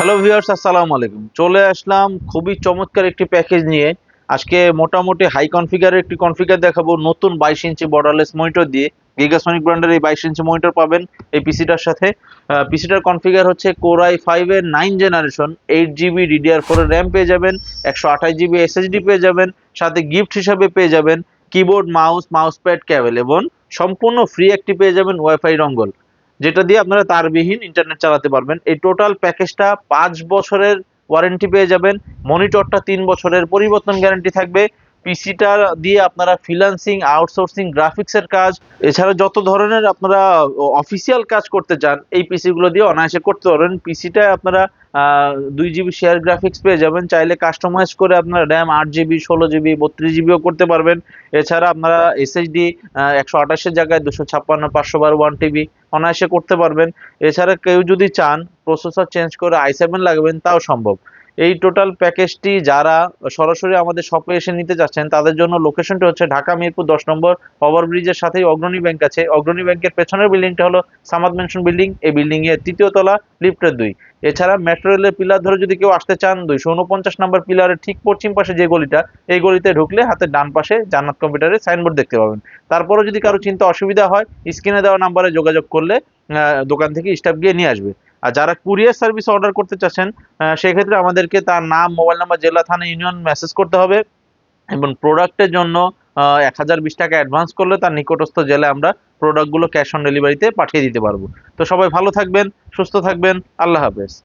Hello viewers, আসসালামু আলাইকুম। চলে আসলাম খুবই চমৎকার একটি প্যাকেজ নিয়ে। আজকে মোটামুটি হাই কনফিগারের একটি কনফিগার দেখাবো নতুন 22 ইঞ্চি বর্ডারলেস মনিটর দিয়ে। গিগাসনিক ব্র্যান্ডের এই 22 ইঞ্চি মনিটর পাবেন এই পিসিটার সাথে। পিসিটার কনফিগার হচ্ছে কোর i5 এর 9 জেনারেশন, 8 জিবি DDR4 এর র্যাম পেয়ে যাবেন, 128 জিবি এসএসডি পেয়ে যাবেন, সাথে গিফট হিসাবে পেয়ে যাবেন কিবোর্ড, মাউস প্যাড, কেবল এবং সম্পূর্ণ ফ্রি একটি পেয়ে যাবেন ওয়াইফাই ডঙ্গল, যেটা দিয়ে আপনারা তারবিহীন ইন্টারনেট চালাতে পারবেন। এই টোটাল প্যাকেজটা 5 বছরের ওয়ারেন্টি পেয়ে যাবেন। মনিটরটা 3 বছরের পরিবর্তন গ্যারান্টি থাকবে। পিসিটা দিয়ে আপনারা ফ্রিল্যান্সিং, আউটসোর্সিং, গ্রাফিক্সের কাজ, এছাড়া যত ধরনের আপনারা অফিসিয়াল কাজ করতে চান এই পিসি গুলো দিয়ে অনায়াসে করতে পারবেন। পিসিটায় আপনারা 2 জিবি শেয়ার গ্রাফিক্স পেয়ে যাবেন। চাইলে কাস্টমাইজ করে আপনারা র্যাম 8 জিবি, 16 জিবি, 32 জিবিও করতে পারবেন। এছাড়া আপনারা এসএসডি 128-এর জায়গায় 256, 512, 1 টিবি অনায়াসে করতে পারবেন। এছাড়া কেউ যদি চান প্রসেসর চেঞ্জ করে i7 লাগাবেন, তাও সম্ভব। এই টোটাল প্যাকেজটি যারা সরাসরি আমাদের শপে এসে নিতে চাচ্ছেন তাদের জন্য লোকেশনটা হচ্ছে ঢাকা মিরপুর 10 নম্বর ওভারব্রিজের সাথেই অগ্রণী ব্যাংক আছে। অগ্রণী ব্যাংকের পেছনের বিল্ডিংটা হলো সামাদ মেনশন বিল্ডিং। এই বিল্ডিং এর 3য় তলা, লিফটের 2। এছাড়া মেট্রো রেলের পিলার ধরে যদি কেউ আসতে চান, 249 নম্বর পিলারের ঠিক পশ্চিম পাশে যে গলিটা, এই গলিতে ঢুকলে হাতের ডান পাশে জান্নাত কম্পিউটারের সাইনবোর্ড দেখতে পাবেন। তারপরেও যদি কারো চিন্তা অসুবিধা হয়, স্ক্রিনে দেওয়া নাম্বারে যোগাযোগ করলে দোকান থেকে স্টাফ গিয়ে নিয়ে আসবে। আর যারা কুরিয়ার সার্ভিস অর্ডার করতে চাচ্ছেন, সেক্ষেত্রে আমাদেরকে তার নাম, মোবাইল নাম্বার, জেলা, থানা, ইউনিয়ন মেসেজ করতে হবে এবং প্রোডাক্টের জন্য 1020 টাকা অ্যাডভান্স করলে তার নিকটস্থ জেলায় আমরা প্রোডাক্টগুলো ক্যাশ অন ডেলিভারিতে পাঠিয়ে দিতে পারবো। তো সবাই ভালো থাকবেন, সুস্থ থাকবেন। আল্লাহ হাফেজ।